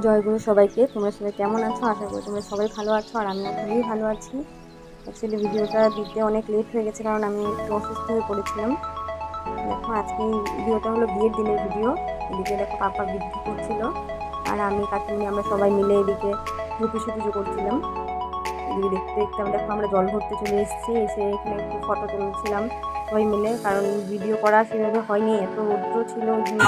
জয়গুরু সবাইকে। তোমরা সবাই কেমন আছো? আশা করি তোমরা সবাই ভালো আছো, আর আমিও খুবই ভালো আছি। অ্যাকচুয়ালি ভিডিওটা দিতে অনেক লেট হয়ে গেছে, কারণ আমি একটু অসুস্থ হয়ে পড়েছিলাম। দেখো, আজকে ভিডিওটা হলো বিয়ের দিনের ভিডিও। এদিকে দেখো পাপা বৃদ্ধি করছিল, আর আমি কাকিমুনি আমরা সবাই মিলে এদিকে ঝুঁকি পুজো করছিলাম। এদিকে দেখতে দেখতে দেখো আমরা জল ভরতে চলে এসেছি, এসে এখানে একটু ফটো তুলছিলাম সবাই মিলে, কারণ ভিডিও করা সেভাবে হয়নি, এত রৌদ্র ছিল ওই জন্য।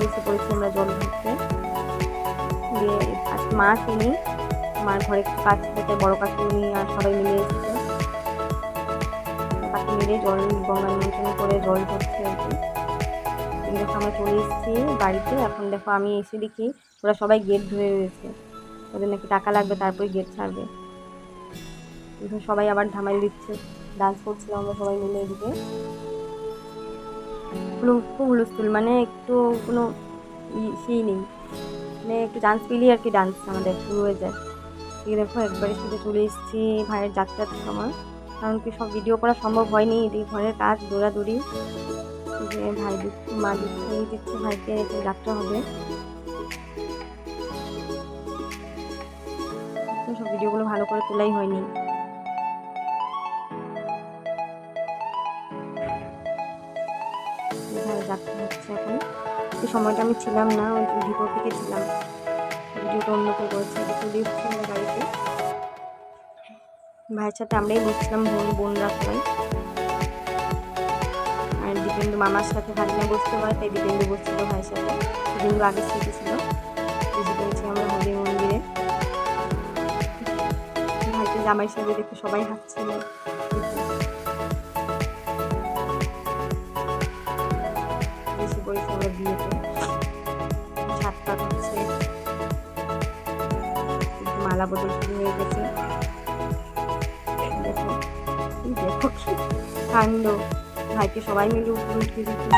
এসে পড়েছি আমরা জল ধরতে দিয়ে। আজকে মা আসেনি, মার ঘরে একটু কাজ থেকে বড় কাকিমুনি আর সবাই মিলে এসেছে। কাকি মিলে জল গঙ্গা নিমন্ত্রণ করে জল ধরছে আর কি। দেখো আমরা চলে এসেছি বাড়িতে। এখন দেখো আমি এসে দেখি ওরা সবাই গেট ধরে রয়েছে, ওদের নাকি টাকা লাগবে তারপরে গেট ছাড়বে। সবাই আবার ধামাই দিচ্ছে, ডান্স করছিলাম আমরা সবাই মিলে। এদিকে খুব হুলস্থুল, মানে একটু কোনো সেই নেই, মানে একটু ডান্স পেলেই আর কি ডান্স আমাদের শুরু হয়ে যায়। এই দেখো একবারে শুধু চলে এসেছি ভাইয়ের যাত্রার সময়, কারণ কি সব ভিডিও করা সম্ভব হয়নি। এদিকে ঘরের কাজ দৌড়াদৌড়ি, যে ভাই দিচ্ছে মা দিচ্ছে ভাইকে যাত্রা হবে, সব ভিডিওগুলো ভালো করে তোলাই হয়নি। যাত্রা হচ্ছে এখন, এই সময়টা আমি ছিলাম না, ওই ভিডিও থেকে ছিলাম, ভিডিওটা অন্য কেউ করেছে। চলে এসেছি আমরা বাড়িতে, ভাইয়ের সাথে আমরাই বসছিলাম, বোনরা সবাই। আর দীপেন্দু মামার সাথে ভাগিনা বসতে হয়, তাই দীপেন্দু বসছিল ভাইয়ের সাথে। দীপেন্দু আগে স্মৃতি ছিল, বুঝতে পেরেছি আমরা হলি মন্দিরে। ভাইকে জামাই সাথে দেখে সবাই হাসছিল। এসে পড়েছি আমরা বিয়েতে, সাত পাক হচ্ছে, মালা বদল শুরু হয়ে গেছে। দেখো দেখো কি কাণ্ড, ভাইকে সবাই মিলে উপরে উঠে দিচ্ছে।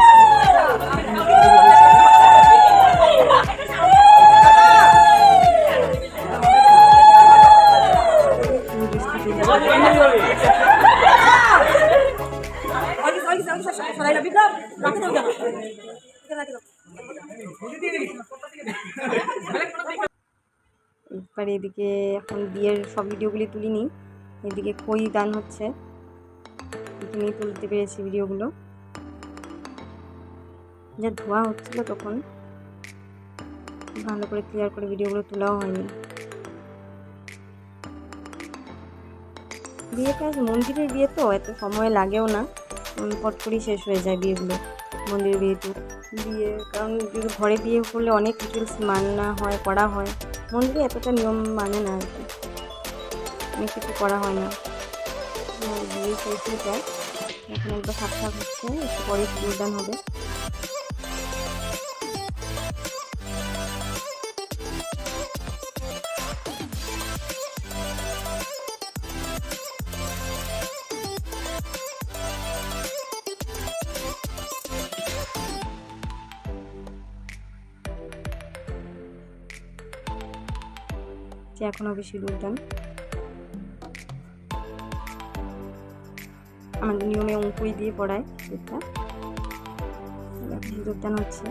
এবার এদিকে এখন বিয়ের সব ভিডিওগুলি তুলিনি, এদিকে খই দান হচ্ছে, এখানেই তুলতে পেরেছি ভিডিওগুলো। যা ধোয়া হচ্ছিল তখন, ভালো করে ক্লিয়ার করে ভিডিওগুলো তোলাও হয়নি। বিয়েটা মন্দিরের বিয়ে তো এত সময় লাগেও না, পট করেই শেষ হয়ে যায় বিয়েগুলো। মন্দিরের বিয়ে কারণ ঘরে বিয়ে করলে অনেক রিচুয়ালস মানা হয়, করা হয়, মন্দিরে এতটা নিয়ম মানে না আর কি, অনেক কিছু করা হয় না। বিয়ে শেষ হয়ে যায়, এখন একবার সাক্ষাৎ হচ্ছে, একটু পরে যোগদান হবে। এখন হবে সিঁদুরদান। আমাদের নিয়মে অঙ্কুই দিয়ে পড়ায় সিঁদুরটা, সিঁদুরদান হচ্ছে।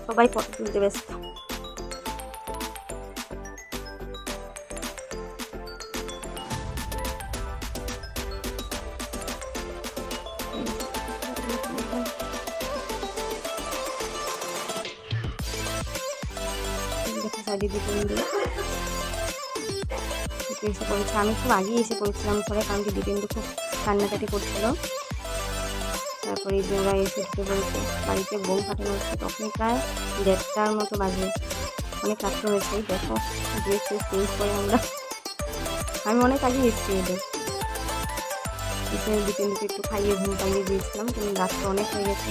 সবাই ফটো তুলতে ব্যস্ত। দীপেন্দু এসে পড়েছে, আমি খুব আগেই এসে পড়েছিলাম ঘরে, কারণ কি দীপেন্দু খুব কান্নাকাটি করছিল। তারপরে ওরা এসে ঢুকে পড়েছে বাড়িতে, বোম ফাটানো হচ্ছে, তখন প্রায় 1:30টার মতো বাজে, অনেক রাত্র হয়েছে। দেখো ড্রেস চেঞ্জ করে আমি অনেক আগেই এসেছি ওদের এসে, দীপেন্দুকে একটু খাইয়ে ঘুম পাইয়ে দিয়েছিলাম, কিন্তু রাত্রে অনেক হয়ে গেছে।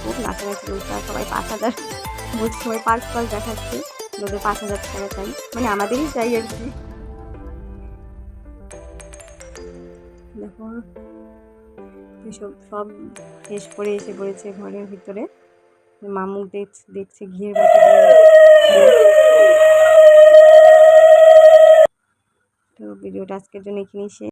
খুব নাচানাচি করছে, আর সবাই 5,000 বলছে, সবাই পার্স দেখাচ্ছে, ওদের 5,000 টাকা চাই, মানে আমাদেরই চাই আর কি। দেখো এসব সব শেষ করে এসে পড়েছে ঘরের ভিতরে। মামু দেখছে ঘিয়ের বাটি। তো ভিডিওটা আজকের জন্য এখানেই শেষ।